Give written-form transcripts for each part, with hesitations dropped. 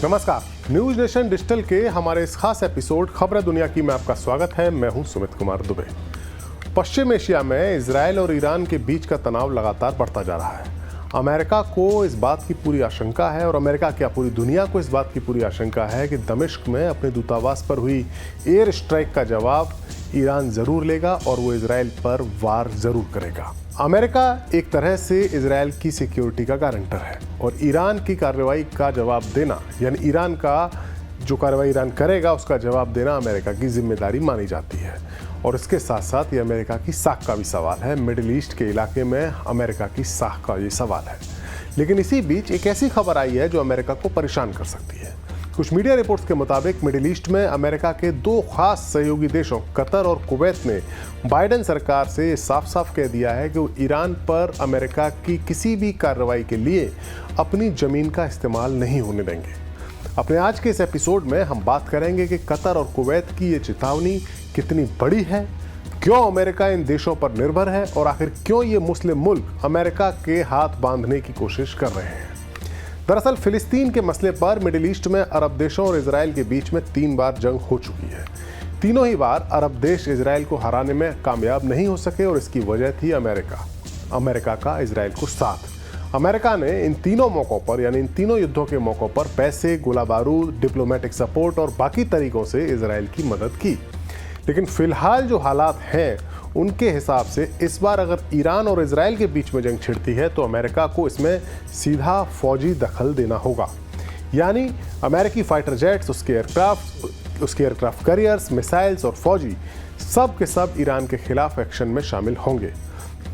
नमस्कार, news nation digital के हमारे इस खास एपिसोड खबर दुनिया की में आपका स्वागत है। मैं हूं सुमित कुमार दुबे। पश्चिम एशिया में इजराइल और ईरान के बीच का तनाव लगातार बढ़ता जा रहा है। अमेरिका को इस बात की पूरी आशंका है, और अमेरिका क्या पूरी दुनिया को इस बात की पूरी आशंका है कि दमिश्क में अपने दूतावास पर हुई एयर स्ट्राइक का जवाब ईरान जरूर लेगा और वो इजराइल पर वार जरूर करेगा। अमेरिका एक तरह से इजराइल की सिक्योरिटी का गारंटर है, और ईरान की कार्रवाई का जवाब देना, यानी ईरान का जो कार्रवाई ईरान करेगा उसका जवाब देना अमेरिका की जिम्मेदारी मानी जाती है। और इसके साथ साथ ये अमेरिका की साख का भी सवाल है। मिडिल ईस्ट के इलाके में अमेरिका की साख का ये सवाल है। लेकिन इसी बीच एक ऐसी खबर आई है जो अमेरिका को परेशान कर सकती है। कुछ मीडिया रिपोर्ट्स के मुताबिक मिडिल ईस्ट में अमेरिका के दो खास सहयोगी देशों कतर और कुवैत ने बाइडेन सरकार से साफ साफ कह दिया है कि वो ईरान पर अमेरिका की किसी भी कार्रवाई के लिए अपनी जमीन का इस्तेमाल नहीं होने देंगे। अपने आज के इस एपिसोड में हम बात करेंगे कि कतर और कुवैत की ये चेतावनी कितनी बड़ी है, क्यों अमेरिका इन देशों पर निर्भर है, और आखिर क्यों ये मुस्लिम मुल्क अमेरिका के हाथ बांधने की कोशिश कर रहे हैं। दरअसल फिलिस्तीन के मसले पर मिडिल ईस्ट में अरब देशों और इजराइल के बीच में 3 बार जंग हो चुकी है। तीनों ही बार अरब देश इजराइल को हराने में कामयाब नहीं हो सके, और इसकी वजह थी अमेरिका का इजराइल को साथ। अमेरिका ने इन तीनों मौक़ों पर, यानी इन तीनों युद्धों के मौक़ों पर पैसे, गोला बारूद, डिप्लोमेटिक सपोर्ट और बाकी तरीकों से इजराइल की मदद की। लेकिन फिलहाल जो हालात हैं उनके हिसाब से इस बार अगर ईरान और इजराइल के बीच में जंग छिड़ती है तो अमेरिका को इसमें सीधा फौजी दखल देना होगा। यानी अमेरिकी फाइटर जेट्स, उसके एयरक्राफ्ट कैरियर्स, मिसाइल्स और फौजी सब के सब ईरान के खिलाफ एक्शन में शामिल होंगे।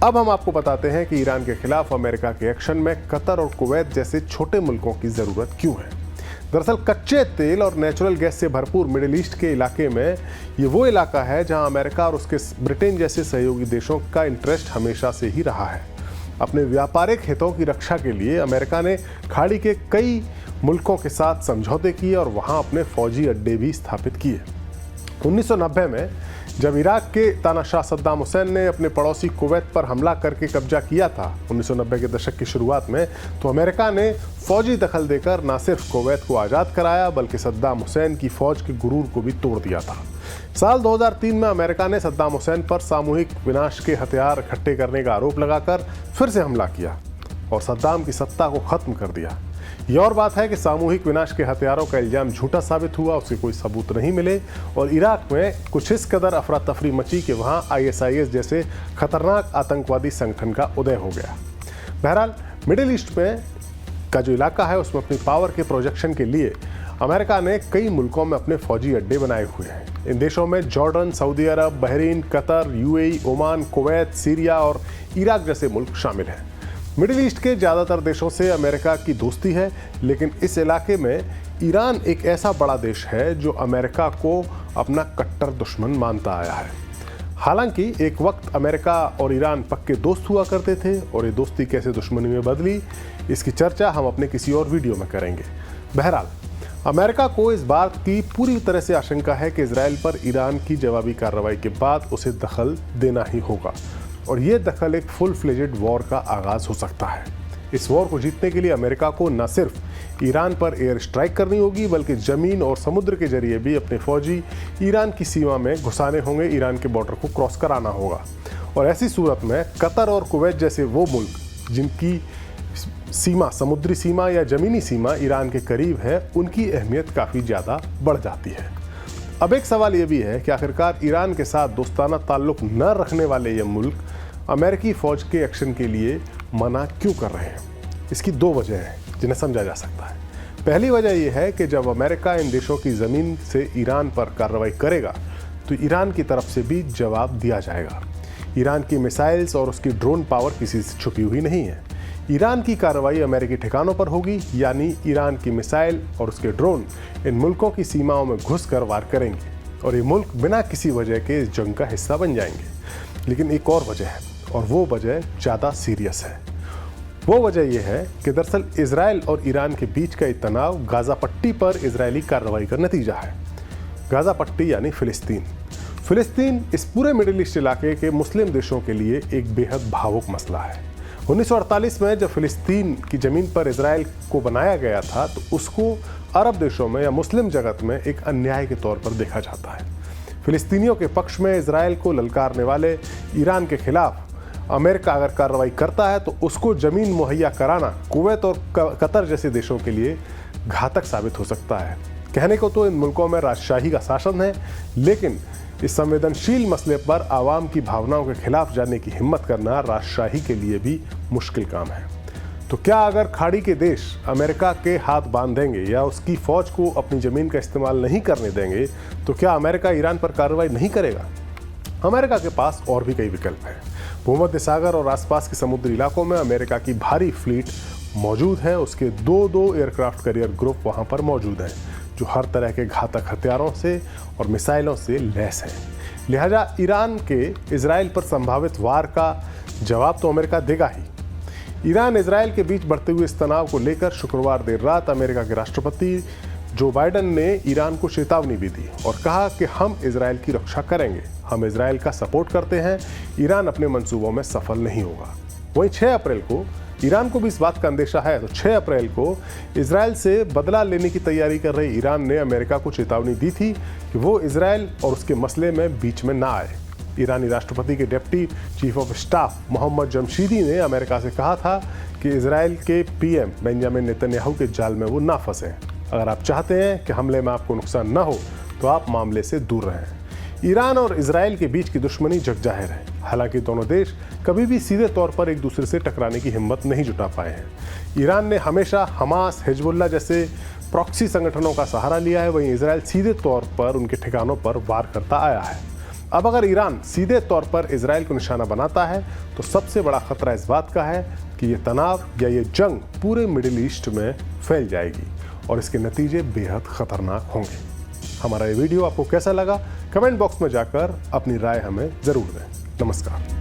अब हम आपको बताते हैं कि ईरान के खिलाफ अमेरिका के एक्शन में कतर और कुवैत जैसे छोटे मुल्कों की ज़रूरत क्यों है। दरअसल कच्चे तेल और नेचुरल गैस से भरपूर मिडिल ईस्ट के इलाके में ये वो इलाका है जहां अमेरिका और उसके ब्रिटेन जैसे सहयोगी देशों का इंटरेस्ट हमेशा से ही रहा है। अपने व्यापारिक हितों की रक्षा के लिए अमेरिका ने खाड़ी के कई मुल्कों के साथ समझौते किए और वहां अपने फौजी अड्डे भी स्थापित किए। 1990 में जब इराक के तानाशाह सद्दाम हुसैन ने अपने पड़ोसी कुवैत पर हमला करके कब्जा किया था 1990 के दशक की शुरुआत में, तो अमेरिका ने फौजी दखल देकर न सिर्फ कुवैत को आज़ाद कराया बल्कि सद्दाम हुसैन की फौज के गुरूर को भी तोड़ दिया था। साल 2003 में अमेरिका ने सद्दाम हुसैन पर सामूहिक विनाश के हथियार इकट्ठे करने का आरोप लगाकर फिर से हमला किया और सद्दाम की सत्ता को ख़त्म कर दिया। ये और बात है कि सामूहिक विनाश के हथियारों का इल्जाम झूठा साबित हुआ, उसके कोई सबूत नहीं मिले, और इराक में कुछ इस कदर अफरा तफरी मची कि वहाँ ISIS जैसे खतरनाक आतंकवादी संगठन का उदय हो गया। बहरहाल मिडिल ईस्ट में का जो इलाका है उसमें अपनी पावर के प्रोजेक्शन के लिए अमेरिका ने कई मुल्कों में अपने फौजी अड्डे बनाए हुए हैं। इन देशों में Jordan, Saudi Arab, Bahrain, Qatar, UAE, Oman, Kuwait, Syria और इराक जैसे मुल्क शामिल हैं। मिडिल ईस्ट के ज़्यादातर देशों से अमेरिका की दोस्ती है, लेकिन इस इलाके में ईरान एक ऐसा बड़ा देश है जो अमेरिका को अपना कट्टर दुश्मन मानता आया है। हालांकि एक वक्त अमेरिका और ईरान पक्के दोस्त हुआ करते थे, और ये दोस्ती कैसे दुश्मनी में बदली, इसकी चर्चा हम अपने किसी और वीडियो में करेंगे। बहरहाल अमेरिका को इस बात की पूरी तरह से आशंका है कि इजराइल पर ईरान की जवाबी कार्रवाई के बाद उसे दखल देना ही होगा, और ये दखल एक फुल फ्लेजेड वॉर का आगाज़ हो सकता है। इस वॉर को जीतने के लिए अमेरिका को न सिर्फ ईरान पर एयर स्ट्राइक करनी होगी बल्कि ज़मीन और समुद्र के जरिए भी अपने फौजी ईरान की सीमा में घुसाने होंगे, ईरान के बॉर्डर को क्रॉस कराना होगा। और ऐसी सूरत में कतर और कुवैत जैसे वो मुल्क जिनकी सीमा, समुद्री सीमा या ज़मीनी सीमा ईरान के करीब है, उनकी अहमियत काफ़ी ज़्यादा बढ़ जाती है। अब एक सवाल ये भी है कि आखिरकार ईरान के साथ दोस्ताना ताल्लुक़ न रखने वाले ये मुल्क अमेरिकी फ़ौज के एक्शन के लिए मना क्यों कर रहे हैं। इसकी 2 वजह हैं जिन्हें समझा जा सकता है। पहली वजह यह है कि जब अमेरिका इन देशों की ज़मीन से ईरान पर कार्रवाई करेगा तो ईरान की तरफ से भी जवाब दिया जाएगा। ईरान की मिसाइल्स और उसकी ड्रोन पावर किसी से छुपी हुई नहीं है। ईरान की कार्रवाई अमेरिकी ठिकानों पर होगी, यानी ईरान की मिसाइल और उसके ड्रोन इन मुल्कों की सीमाओं में घुसकर वार करेंगे, और ये मुल्क बिना किसी वजह के इस जंग का हिस्सा बन जाएंगे। लेकिन एक और वजह है, और वो वजह ज़्यादा सीरियस है। वो वजह यह है कि दरअसल इजराइल और ईरान के बीच का ये तनाव गाज़ा पट्टी पर इजरायली कार्रवाई का नतीजा है। गाज़ा पट्टी यानी फ़िलिस्तीन इस पूरे मिडिल ईस्ट इलाके के मुस्लिम देशों के लिए एक बेहद भावुक मसला है। 1948 में जब फिलिस्तीन की ज़मीन पर इजराइल को बनाया गया था तो उसको अरब देशों में या मुस्लिम जगत में एक अन्याय के तौर पर देखा जाता है। फिलिस्तीनियों के पक्ष में इजराइल को ललकारने वाले ईरान के खिलाफ अमेरिका अगर कार्रवाई करता है तो उसको ज़मीन मुहैया कराना कुवैत और कतर जैसे देशों के लिए घातक साबित हो सकता है। कहने को तो इन मुल्कों में राजशाही का शासन है, लेकिन इस संवेदनशील मसले पर आवाम की भावनाओं के खिलाफ जाने की हिम्मत करना राजशाही के लिए भी मुश्किल काम है। तो क्या अगर खाड़ी के देश अमेरिका के हाथ बांधेंगे या उसकी फौज को अपनी ज़मीन का इस्तेमाल नहीं करने देंगे तो क्या अमेरिका ईरान पर कार्रवाई नहीं करेगा? अमेरिका के पास और भी कई विकल्प हैं। भूमध्य सागर और आसपास के समुद्री इलाकों में अमेरिका की भारी फ्लीट मौजूद है। उसके दो एयरक्राफ्ट कैरियर ग्रुप वहाँ पर मौजूद हैं जो हर तरह के घातक हथियारों से और मिसाइलों से लैस हैं। लिहाजा ईरान के इजराइल पर संभावित वार का जवाब तो अमेरिका देगा ही। ईरान इजराइल के बीच बढ़ते हुए इस तनाव को लेकर शुक्रवार देर रात अमेरिका के राष्ट्रपति जो बाइडेन ने ईरान को चेतावनी भी दी और कहा कि हम इजराइल की रक्षा करेंगे, हम इजराइल का सपोर्ट करते हैं, ईरान अपने मंसूबों में सफल नहीं होगा। वहीं 6 अप्रैल को ईरान को भी इस बात का अंदेशा है तो 6 अप्रैल को इजराइल से बदला लेने की तैयारी कर रहे ईरान ने अमेरिका को चेतावनी दी थी कि वो इजराइल और उसके मसले में बीच में ना आए। ईरानी राष्ट्रपति के deputy chief of staff Mohammad Jamshidi ने अमेरिका से कहा था कि इजराइल के पीएम बेंजामिन नेतन्याहू के जाल में वो ना फंसे। अगर आप चाहते हैं कि हमले में आपको नुकसान न हो तो आप मामले से दूर रहें। ईरान और इजराइल के बीच की दुश्मनी जगजाहिर है। हालांकि दोनों देश कभी भी सीधे तौर पर एक दूसरे से टकराने की हिम्मत नहीं जुटा पाए हैं। ईरान ने हमेशा हमास, हिजबुल्लाह जैसे प्रॉक्सी संगठनों का सहारा लिया है, वहीं इजराइल सीधे तौर पर उनके ठिकानों पर वार करता आया है। अब अगर ईरान सीधे तौर पर इजराइल को निशाना बनाता है तो सबसे बड़ा खतरा इस बात का है कि ये तनाव या ये जंग पूरे मिडिल ईस्ट में फैल जाएगी और इसके नतीजे बेहद खतरनाक होंगे। हमारा ये वीडियो आपको कैसा लगा? कमेंट बॉक्स में जाकर अपनी राय हमें ज़रूर दें। नमस्कार।